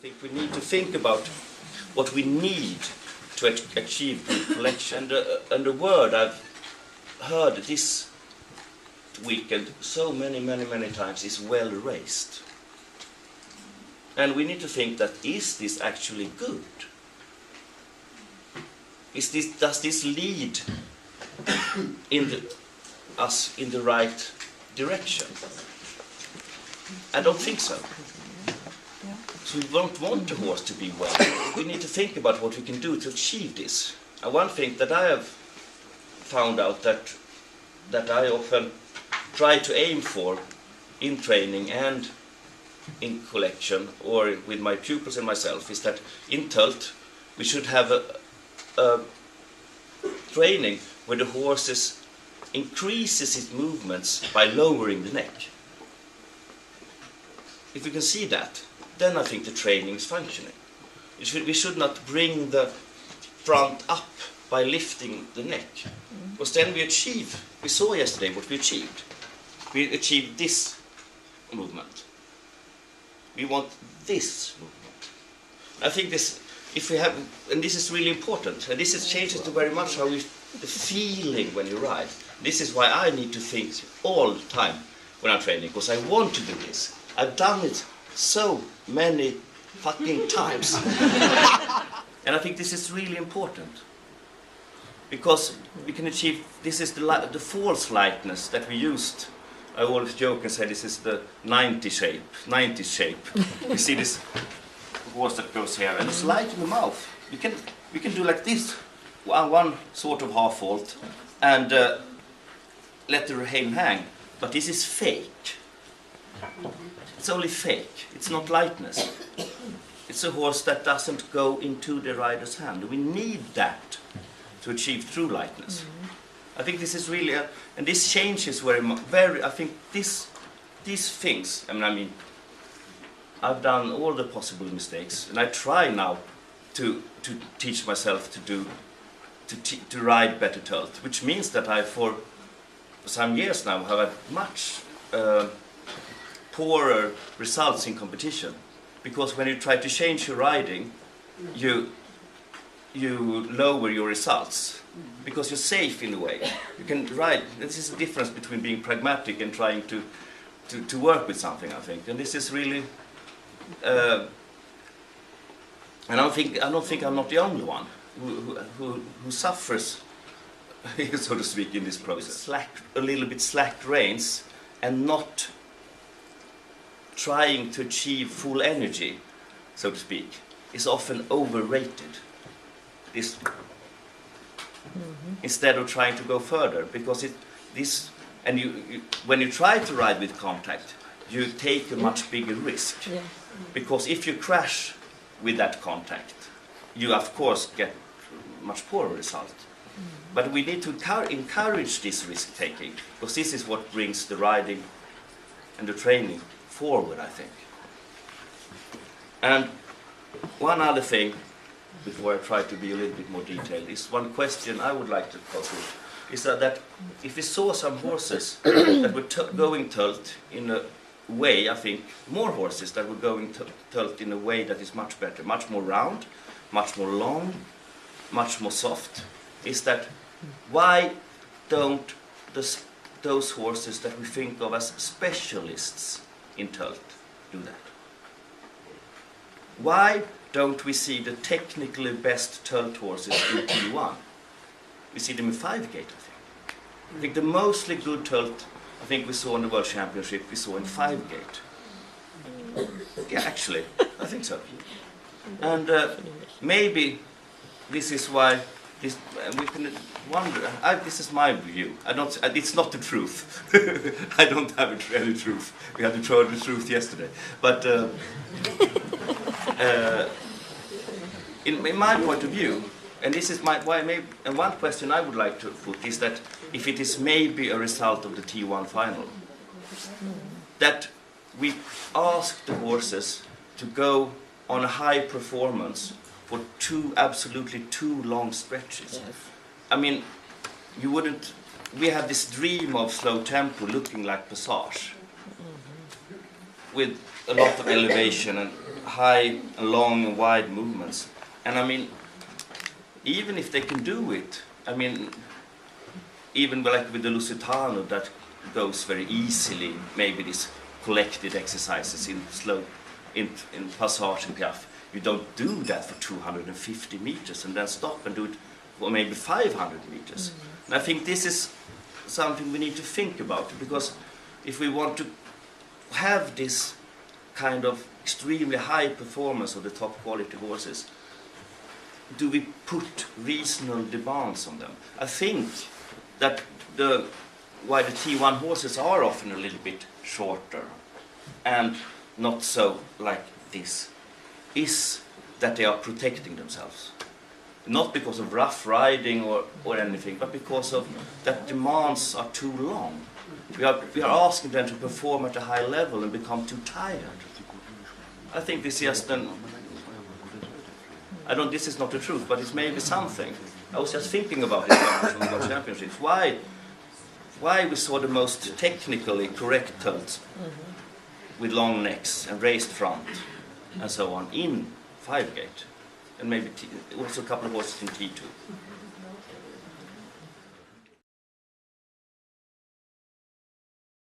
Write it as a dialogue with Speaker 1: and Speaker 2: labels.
Speaker 1: think we need to think about what we need to achieve good collection. And the word I've heard this weekend so many times is well raised. And we need to think that, is this actually good? Does this lead us in the right direction? I don't think so. So we don't want the horse to be well. We need to think about what we can do to achieve this. And one thing that I have found out that I often try to aim for in training and in collection, or with my pupils and myself, is that in Tölt we should have a training where the horse increases its movements by lowering the neck. If we can see that, then I think the training is functioning. We should not bring the front up by lifting the neck, because then we saw yesterday what we achieved. We achieved this movement. We want this movement. I think this, if we have, and this is really important, and this changes to very much how the feeling when you ride. This is why I need to think all the time when I'm training, because I want to do this. I've done it so many fucking times. And I think this is really important, because we can achieve, this is the false lightness that we used. I always joke and say this is the 90s shape. You see this horse that goes here, and it's light in the mouth. We can do like this, one sort of half vault, and let the rein hang. But this is fake. It's only fake. It's not lightness. It's a horse that doesn't go into the rider's hand. We need that to achieve true lightness. I think this is really, and this changes very. I think these things. I mean, I've done all the possible mistakes, and I try now to teach myself to ride better Tölt, which means that I for some years now have had much poorer results in competition, because when you try to change your riding, you lower your results, because you're safe in a way. You can ride. This is the difference between being pragmatic and trying to work with something, I think. And this is really, and I don't think I'm not the only one who suffers, so to speak, in this process. A little bit slack reins and not trying to achieve full energy, so to speak, is often overrated. Instead of trying to go further, because when you try to ride with contact, you take a much bigger risk, because if you crash with that contact, you of course get much poorer result. But we need to encourage this risk taking, because this is what brings the riding and the training forward, I think. And one other thing, before I try to be a little bit more detailed, is one question I would like to pose, is that if we saw some horses that were going Tölt in a way, I think more horses that were going Tölt in a way that is much better, much more round, much more long, much more soft, is that why don't those horses that we think of as specialists in Tölt do that? Why don't we see the technically best Tölt horses in T1? We see them in 5-gate, I think. I think the mostly good Tölt, I think we saw in the World Championship, we saw in 5-gate. Yeah, actually, I think so. And maybe this is why we can wonder. This is my view. It's not the truth. I don't have any truth. We had to throw the truth yesterday. But in my point of view, and this is and one question I would like to put is that if it is maybe a result of the T1 final, that we ask the horses to go on a high performance for absolutely two long stretches. Yes. I mean, we have this dream of slow tempo looking like Passage, with a lot of elevation and high and long and wide movements. And I mean, even if they can do it, I mean, even like with the Lusitano that goes very easily, maybe these collected exercises in slow, in Passage and Piaffe, you don't do that for 250 meters and then stop and do it for maybe 500 meters. And I think this is something we need to think about, because if we want to have this kind of extremely high performance of the top quality horses, do we put reasonable demands on them? I think that why the T1 horses are often a little bit shorter and not so like this is that they are protecting themselves. Not because of rough riding or anything, but because of that demands are too long. We are asking them to perform at a high level and become too tired. I think this is just this is not the truth, but it's maybe something. I was just thinking about it on the World Championships. Why we saw the most technically correct colts with long necks and raised front and so on in 5 gate, and maybe also a couple of horses in T2.